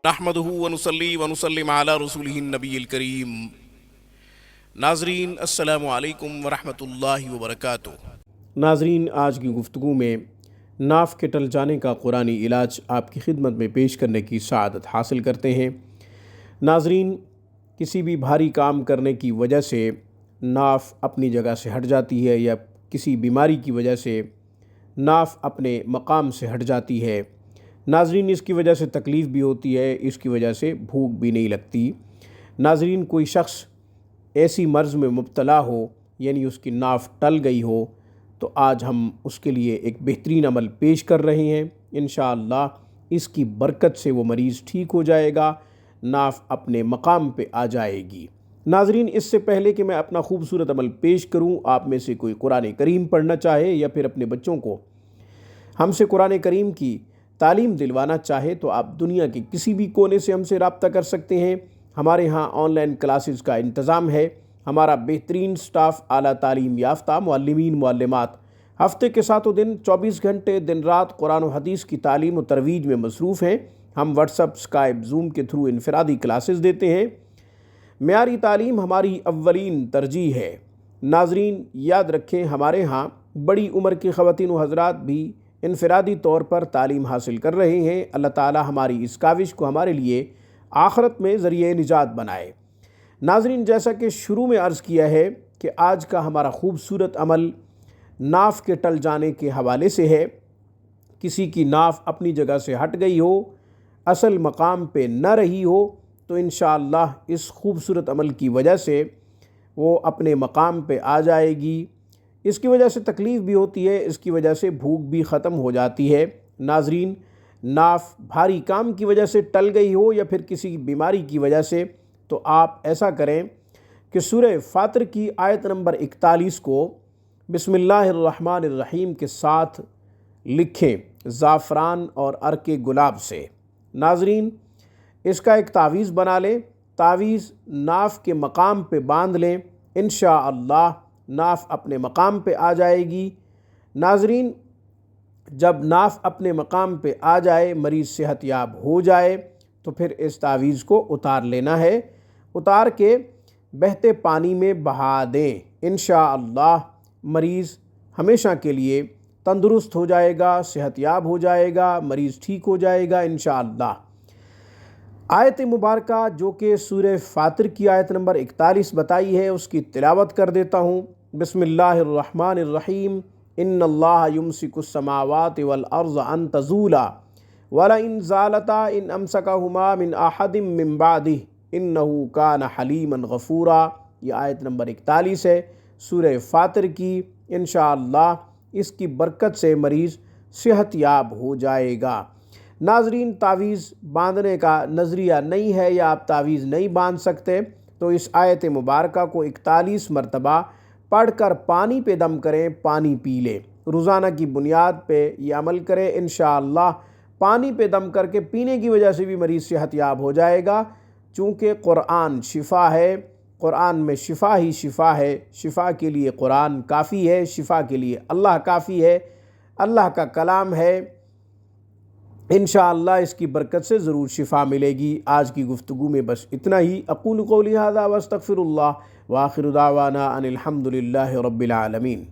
نحمدہ ونصلی ونسلم علی رسولہ النبی الکریم۔ ناظرین السلام علیکم ورحمۃ اللہ وبرکاتہ۔ ناظرین، آج کی گفتگو میں ناف کے ٹل جانے کا قرآنی علاج آپ کی خدمت میں پیش کرنے کی سعادت حاصل کرتے ہیں۔ ناظرین، کسی بھی بھاری کام کرنے کی وجہ سے ناف اپنی جگہ سے ہٹ جاتی ہے یا کسی بیماری کی وجہ سے ناف اپنے مقام سے ہٹ جاتی ہے۔ ناظرین، اس کی وجہ سے تکلیف بھی ہوتی ہے، اس کی وجہ سے بھوک بھی نہیں لگتی۔ ناظرین، کوئی شخص ایسی مرض میں مبتلا ہو یعنی اس کی ناف ٹل گئی ہو تو آج ہم اس کے لیے ایک بہترین عمل پیش کر رہے ہیں۔ انشاءاللہ اس کی برکت سے وہ مریض ٹھیک ہو جائے گا، ناف اپنے مقام پہ آ جائے گی۔ ناظرین، اس سے پہلے کہ میں اپنا خوبصورت عمل پیش کروں، آپ میں سے کوئی قرآن کریم پڑھنا چاہے یا پھر اپنے بچوں کو ہم سے قرآن کریم کی تعلیم دلوانا چاہے تو آپ دنیا کے کسی بھی کونے سے ہم سے رابطہ کر سکتے ہیں۔ ہمارے ہاں آن لائن کلاسز کا انتظام ہے۔ ہمارا بہترین سٹاف، اعلیٰ تعلیم یافتہ معلمین معلمات ہفتے کے 7 دن 24 گھنٹے دن رات قرآن و حدیث کی تعلیم و ترویج میں مصروف ہیں۔ ہم واٹس اپ، اسکائپ، زوم کے تھرو انفرادی کلاسز دیتے ہیں۔ معیاری تعلیم ہماری اولین ترجیح ہے۔ ناظرین، یاد رکھیں، ہمارے ہاں بڑی عمر کی خواتین و حضرات بھی انفرادی طور پر تعلیم حاصل کر رہے ہیں۔ اللہ تعالی ہماری اس کاوش کو ہمارے لیے آخرت میں ذریعہ نجات بنائے۔ ناظرین، جیسا کہ شروع میں عرض کیا ہے کہ آج کا ہمارا خوبصورت عمل ناف کے ٹل جانے کے حوالے سے ہے۔ کسی کی ناف اپنی جگہ سے ہٹ گئی ہو، اصل مقام پہ نہ رہی ہو، تو انشاءاللہ اس خوبصورت عمل کی وجہ سے وہ اپنے مقام پہ آ جائے گی۔ اس کی وجہ سے تکلیف بھی ہوتی ہے، اس کی وجہ سے بھوک بھی ختم ہو جاتی ہے۔ ناظرین، ناف بھاری کام کی وجہ سے ٹل گئی ہو یا پھر کسی بیماری کی وجہ سے، تو آپ ایسا کریں کہ سورہ فاطر کی آیت نمبر 41 کو بسم اللہ الرحمن الرحیم کے ساتھ لکھیں، زعفران اور عرق گلاب سے۔ ناظرین، اس کا ایک تعویذ بنا لیں، تعویذ ناف کے مقام پہ باندھ لیں، انشاءاللہ ناف اپنے مقام پہ آ جائے گی۔ ناظرین، جب ناف اپنے مقام پہ آ جائے، مریض صحت یاب ہو جائے، تو پھر اس تعویذ کو اتار لینا ہے۔ اتار کے بہتے پانی میں بہا دیں۔ انشاءاللہ مریض ہمیشہ کے لیے تندرست ہو جائے گا، صحت یاب ہو جائے گا، مریض ٹھیک ہو جائے گا انشاءاللہ۔ آیت مبارکہ جو کہ سورہ فاطر کی آیت نمبر 41 بتائی ہے، اس کی تلاوت کر دیتا ہوں۔ بسم اللہ الرحمن الرحیم۔ ان اللہ یمسک السماوات والارض ان تزولا ولئن زالتا ان امسکہما من احد من بعدہ انہ کان حلیما غفورا۔ یہ آیت نمبر 41 ہے سورہ فاطر کی۔ انشاءاللہ اس کی برکت سے مریض صحت یاب ہو جائے گا۔ ناظرین، تعویذ باندھنے کا نظریہ نہیں ہے یا آپ تعویذ نہیں باندھ سکتے تو اس آیت مبارکہ کو 41 مرتبہ پڑھ کر پانی پہ دم کریں، پانی پی لیں۔ روزانہ کی بنیاد پہ یہ عمل کریں، انشاءاللہ پانی پہ دم کر کے پینے کی وجہ سے بھی مریض صحت یاب ہو جائے گا۔ چونکہ قرآن شفا ہے، قرآن میں شفا ہی شفا ہے، شفا کے لیے قرآن کافی ہے، شفا کے لیے اللہ کافی ہے، اللہ کا کلام ہے۔ انشاءاللہ اس کی برکت سے ضرور شفا ملے گی۔ آج کی گفتگو میں بس اتنا ہی۔ اقول قولی ھذا واستغفر اللہ وآخر دعوانا ان الحمد للہ رب العالمین۔